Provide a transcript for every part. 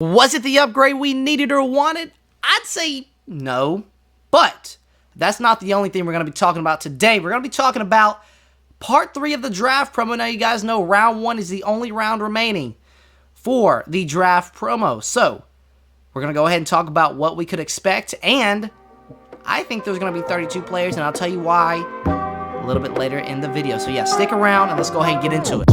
Was it the upgrade we needed or wanted? I'd say no, but that's not the only thing we're going to be talking about today. We're going to be talking about part 3 of the draft promo. Now, you guys know round 1 is the only round remaining for the draft promo. So, we're going to go ahead and talk about what we could expect, and I think there's going to be 32 players, and I'll tell you why a little bit later in the video. So, yeah, stick around, and let's go ahead and get into it.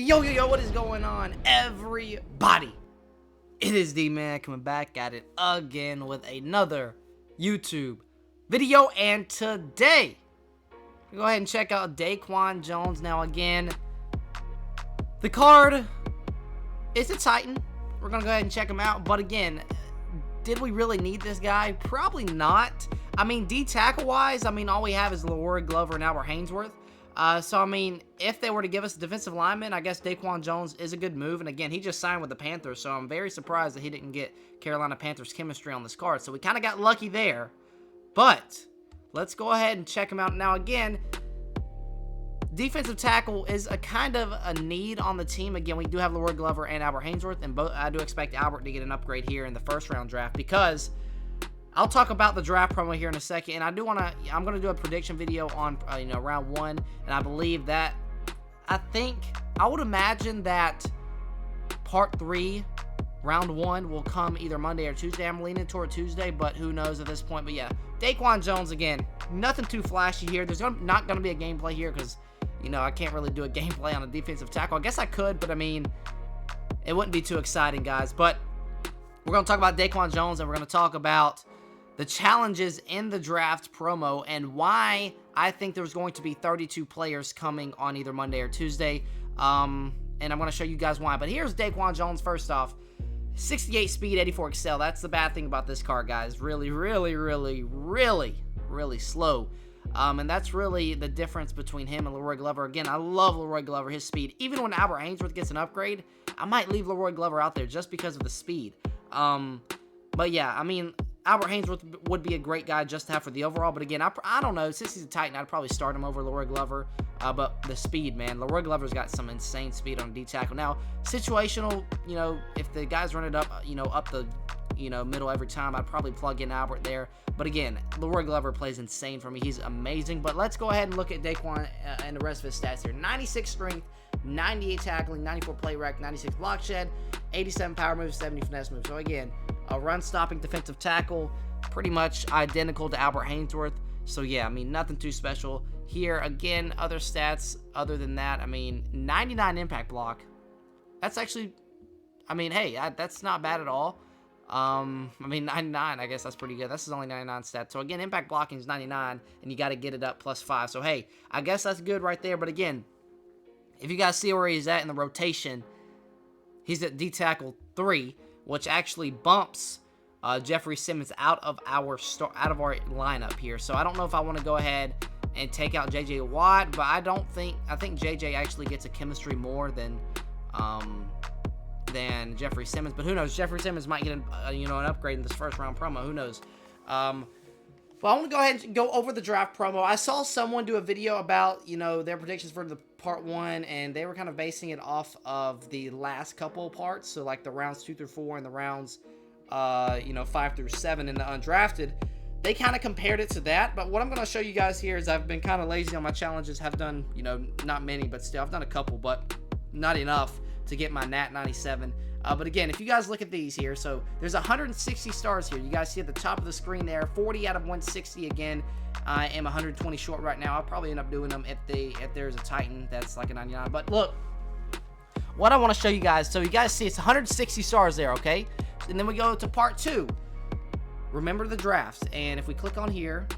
Yo, what is going on, everybody? It is D-Man coming back at it again with another YouTube video, and today, go ahead and check out DAQUAN Jones. Now, again, the card is a Titan. We're going to go ahead and check him out, but again, did we really need this guy? Probably not. I mean, D-tackle-wise, I mean, all we have is Leroy Glover and Albert Haynesworth. So, I mean, if they were to give us a defensive lineman, I guess DAQUAN Jones is a good move. And again, he just signed with the Panthers, so I'm very surprised that he didn't get Carolina Panthers chemistry on this card. So, we kind of got lucky there. But, let's go ahead and check him out. Now, again, defensive tackle is a kind of a need on the team. Again, we do have Leroy Glover and Albert Haynesworth, and I do expect Albert to get an upgrade here in the first-round draft because I'll talk about the draft promo here in a second, and I'm going to do a prediction video on, round 1, and I believe that, I would imagine that part 3, round 1 will come either Monday or Tuesday. I'm leaning toward Tuesday, but who knows at this point. But yeah, DAQUAN Jones, again, nothing too flashy here. There's not going to be a gameplay here because, I can't really do a gameplay on a defensive tackle. I guess I could, but I mean, it wouldn't be too exciting, guys. But we're going to talk about DAQUAN Jones, and we're going to talk about the challenges in the draft promo and why I think there's going to be 32 players coming on either Monday or Tuesday. And I'm going to show you guys why. But here's DAQUAN Jones first off. 68 speed, 84 excel. That's the bad thing about this card, guys. Really, really, really, really, really slow. And that's really the difference between him and Leroy Glover. Again, I love Leroy Glover, his speed. Even when Albert Haynesworth gets an upgrade, I might leave Leroy Glover out there just because of the speed. But yeah, I mean, Albert Haynesworth would be a great guy just to have for the overall. But again, I don't know. Since he's a Titan, I'd probably start him over Leroy Glover. But the speed, man. Leroy Glover's got some insane speed on D-tackle. Now, situational, if the guys run it up, up the, middle every time, I'd probably plug in Albert there. But again, Leroy Glover plays insane for me. He's amazing. But let's go ahead and look at DAQUAN and the rest of his stats here. 96 strength, 98 tackling, 94 play rec, 96 block shed, 87 power moves, 70 finesse moves. So again, a run-stopping defensive tackle, pretty much identical to Albert Haynesworth. So, yeah, I mean, nothing too special here. Again, other stats other than that, I mean, 99 impact block. That's actually, I mean, hey, that's not bad at all. I mean, 99, I guess that's pretty good. This is only 99 stats. So, again, impact blocking is 99, and you got to get it up plus 5. So, hey, I guess that's good right there. But, again, if you guys see where he's at in the rotation, he's at D-tackle 3, which actually bumps Jeffrey Simmons out of our lineup here. So I don't know if I want to go ahead and take out J.J. Watt, but I think J.J. actually gets a chemistry more than Jeffrey Simmons. But who knows? Jeffrey Simmons might get an upgrade in this first round promo. Who knows? Well, I want to go ahead and go over the draft promo. I saw someone do a video about, their predictions for the part 1, and they were kind of basing it off of the last couple parts. So, like the rounds 2 through 4 and the rounds, 5 through 7 in the undrafted. They kind of compared it to that. But what I'm going to show you guys here is I've been kind of lazy on my challenges. Have done, not many, but still, I've done a couple, but not enough to get my Nat 97. But again, if you guys look at these here, so there's 160 stars here. You guys see at the top of the screen there, 40 out of 160. Again, I am 120 short right now. I'll probably end up doing them if there's a Titan that's like a 99. But look, what I want to show you guys. So you guys see it's 160 stars there, okay? And then we go to part 2. Remember the drafts. And if we click on here,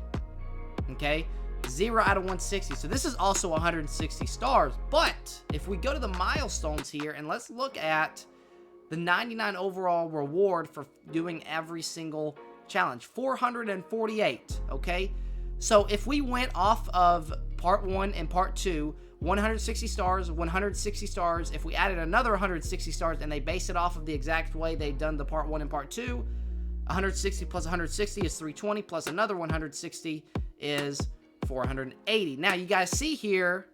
okay, 0 out of 160. So this is also 160 stars. But if we go to the milestones here, and let's look at the 99 overall reward for doing every single challenge. 448, okay? So if we went off of part 1 and part 2, 160 stars, 160 stars. If we added another 160 stars and they base it off of the exact way they've done the part 1 and part 2, 160 plus 160 is 320, plus another 160 is 480. Now, you guys see here,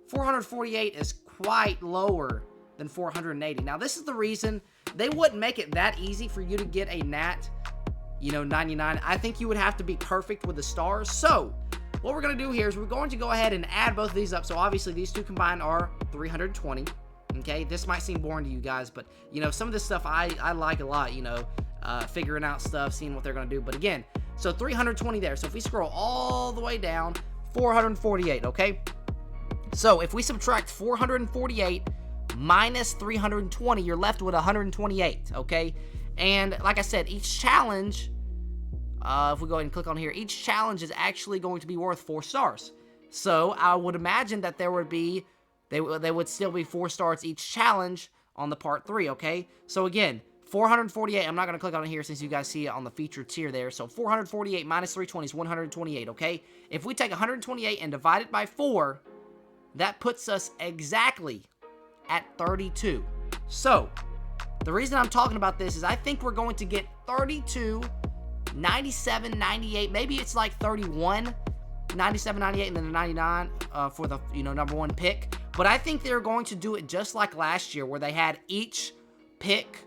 448 is quite lower than 480. Now, this is the reason they wouldn't make it that easy for you to get a Nat, 99. I think you would have to be perfect with the stars. So, what we're going to do here is we're going to go ahead and add both of these up. So, obviously, these two combined are 320. Okay, this might seem boring to you guys, but, some of this stuff I like a lot, figuring out stuff, seeing what they're going to do. But again, so 320 there. So if we scroll all the way down, 448, okay? So if we subtract 448 minus 320, you're left with 128, okay? And like I said, each challenge, if we go ahead and click on here, each challenge is actually going to be worth 4 stars. So I would imagine that there would be, they would still be 4 stars each challenge on the part 3, okay? So again, 448, I'm not going to click on it here since you guys see it on the featured tier there. So 448 minus 320 is 128, okay? If we take 128 and divide it by 4, that puts us exactly at 32. So, the reason I'm talking about this is I think we're going to get 32, 97, 98, maybe it's like 31, 97, 98, and then the 99 for the, number 1 pick. But I think they're going to do it just like last year where they had each pick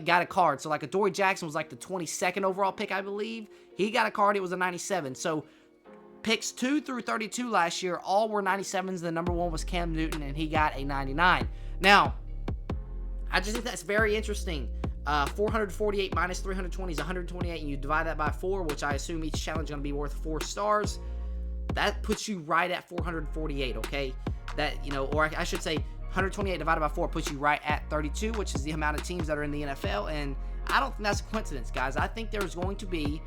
got a card. So like Adoree Jackson was like the 22nd overall pick, I believe. He got a card. It was a 97. So picks 2 through 32 last year all were 97s. The number 1 was Cam Newton, and he got a 99. Now, I just think that's very interesting. 448 minus 320 is 128, and you divide that by 4, which I assume each challenge is going to be worth 4 stars. That puts you right at 448, okay? That, or I should say 128 divided by 4 puts you right at 32, which is the amount of teams that are in the NFL, and I don't think that's a coincidence, guys. I think there's going to be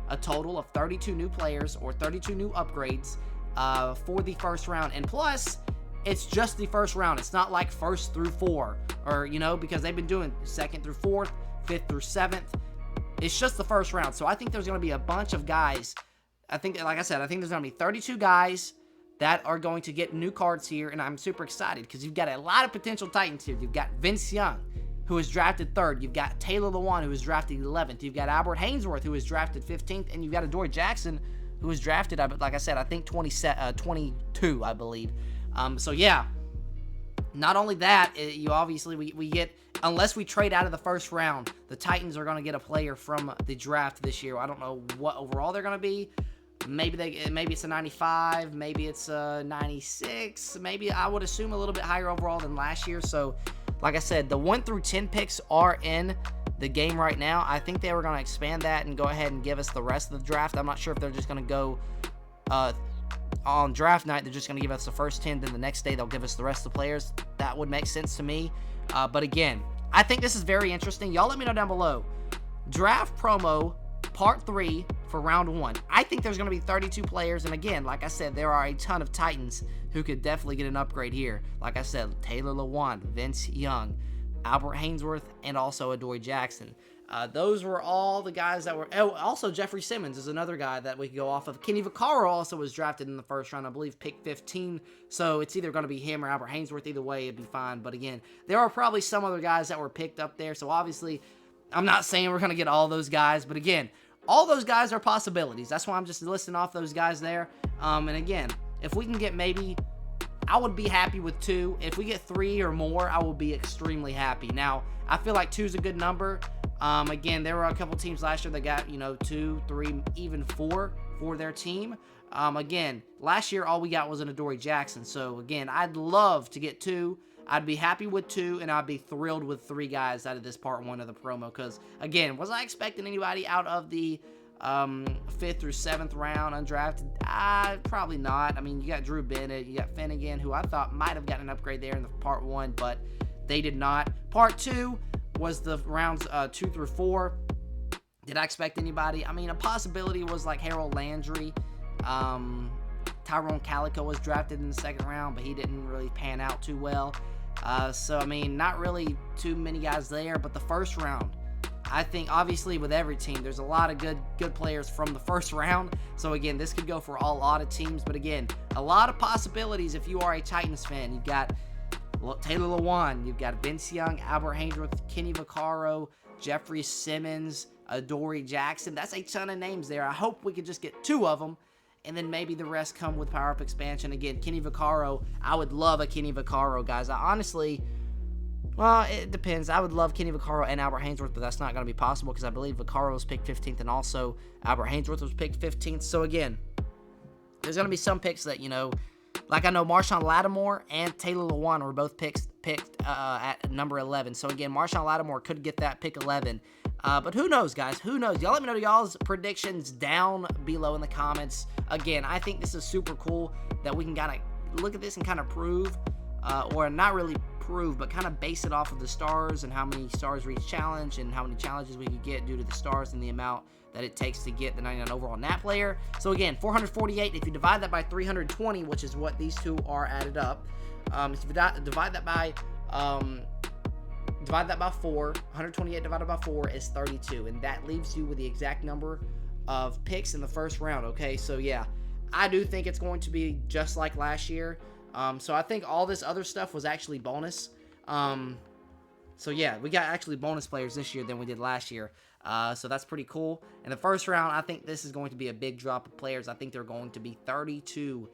a total of 32 new players or 32 new upgrades for the first round, and plus, it's just the first round. It's not like 1st through 4, or, because they've been doing 2nd through 4th, 5th through 7th. It's just the first round, so I think there's going to be a bunch of guys. I think, like I said, I think there's going to be 32 guys that are going to get new cards here, and I'm super excited because you've got a lot of potential Titans here. You've got Vince Young, who was drafted 3rd. You've got Taylor Lewan, who was drafted 11th. You've got Albert Haynesworth, who was drafted 15th, and you've got Adoree Jackson, who was drafted, like I said, I think 22, I believe. So yeah, not only that, you obviously we get, unless we trade out of the first round, the Titans are going to get a player from the draft this year. I don't know what overall they're going to be. Maybe it's a 95, maybe it's a 96, maybe I would assume a little bit higher overall than last year. So, like I said, the 1 through 10 picks are in the game right now. I think they were going to expand that and go ahead and give us the rest of the draft. I'm not sure if they're just going to go on draft night. They're just going to give us the first 10, then the next day they'll give us the rest of the players. That would make sense to me. But again, I think this is very interesting. Y'all let me know down below. Draft promo part 3 for round 1. I think there's going to be 32 players, and again, like I said, there are a ton of Titans who could definitely get an upgrade here. Like I said, Taylor Lewan, Vince Young, Albert Haynesworth, and also Adoree Jackson. Those were all the guys that were... Oh, also Jeffrey Simmons is another guy that we could go off of. Kenny Vaccaro also was drafted in the first round, I believe, pick 15. So it's either going to be him or Albert Haynesworth. Either way, it'd be fine. But again, there are probably some other guys that were picked up there. So obviously, I'm not saying we're going to get all those guys. But again, all those guys are possibilities. That's why I'm just listing off those guys there. And again, if we can get maybe... I would be happy with 2. If we get 3 or more, I will be extremely happy. Now, I feel like 2 is a good number. Again, there were a couple teams last year that got, 2, 3, even 4 for their team. Again, last year, all we got was an Adoree Jackson. So, again, I'd love to get 2. I'd be happy with 2, and I'd be thrilled with 3 guys out of this part 1 of the promo. Because, again, was I expecting anybody out of the 5th through 7th round undrafted? Probably not. I mean, you got Drew Bennett, you got Finnegan, who I thought might have gotten an upgrade there in the part 1, but they did not. Part 2 was the rounds 2 through 4. Did I expect anybody? I mean, a possibility was like Harold Landry. Tyrone Calico was drafted in the 2nd round, but he didn't really pan out too well. So, I mean, not really too many guys there, but the first round, I think, obviously, with every team, there's a lot of good players from the first round. So, again, this could go for a lot of teams. But, again, a lot of possibilities if you are a Titans fan. You've got Taylor Lewan. You've got Vince Young, Albert Haynesworth, Kenny Vaccaro, Jeffrey Simmons, Adoree Jackson. That's a ton of names there. I hope we could just get 2 of them, and then maybe the rest come with power-up expansion. Again, Kenny Vaccaro. I would love a Kenny Vaccaro, guys. I honestly, well, it depends. I would love Kenny Vaccaro and Albert Haynesworth, but that's not going to be possible because I believe Vaccaro was picked 15th, and also Albert Haynesworth was picked 15th. So, again, there's going to be some picks that, you know, like I know Marshawn Lattimore and Taylor Lewan were both picked at number 11. So, again, Marshawn Lattimore could get that pick 11. But who knows, guys? Who knows? Y'all let me know y'all's predictions down below in the comments. Again, I think this is super cool that we can kind of look at this and kind of prove, or not really prove, but kind of base it off of the stars and how many stars reach challenge and how many challenges we could get due to the stars and the amount that it takes to get the 99 overall nat player. So again, 448, if you divide that by 320, which is what these two are added up, if you divide that by 4, 128 divided by 4 is 32, and that leaves you with the exact number of picks in the first round, okay? So yeah, I do think it's going to be just like last year. So I think all this other stuff was actually bonus. So yeah, we got actually bonus players this year than we did last year. So that's pretty cool. In the first round, I think this is going to be a big drop of players. I think they're going to be 32,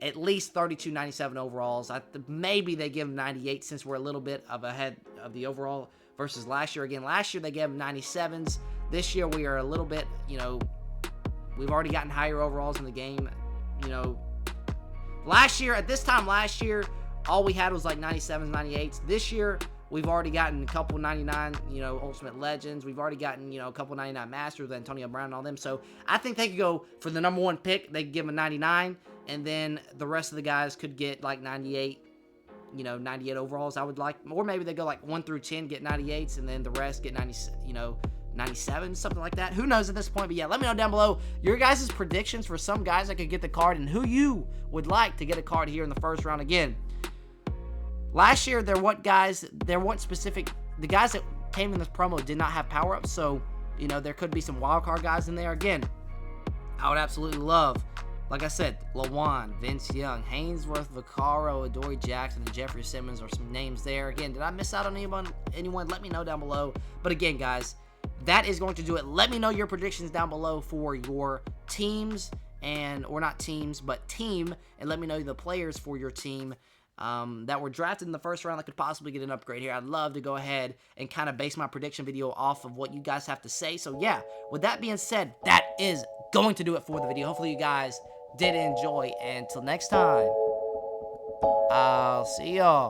at least 32 97 overalls. Maybe they give them 98 since we're a little bit ahead of the overall versus last year. Again, last year they gave them 97s. This year we are a little bit, you know, we've already gotten higher overalls in the game. You know, last year, at this time last year, all we had was like 97s, 98s. This year, we've already gotten a couple 99, you know, Ultimate Legends. We've already gotten, you know, a couple 99 Masters, Antonio Brown and all them. So I think they could go for the number 1 pick. They could give them a 99, and then the rest of the guys could get like 98, you know, 98 overalls. I would like, or maybe they go like 1 through 10, get 98s, and then the rest get 90, you know, 97, something like that. Who knows at this point? But yeah, let me know down below your guys' predictions for some guys that could get the card and who you would like to get a card here in the first round. Again, last year there weren't specific, the guys that came in this promo did not have power-ups, so, you know, there could be some wild card guys in there. Again, I would absolutely love, like I said, Lewan, Vince Young, Haynesworth, Vaccaro, Adoree Jackson, and Jeffrey Simmons are some names there. Again, did I miss out on anyone? Let me know down below. But again, guys, that is going to do it. Let me know your predictions down below for your teams, or not teams, but team, and let me know the players for your team that were drafted in the first round that could possibly get an upgrade here. I'd love to go ahead and kind of base my prediction video off of what you guys have to say. So yeah, with that being said, that is going to do it for the video. Hopefully you guys did enjoy, and until next time, I'll see y'all.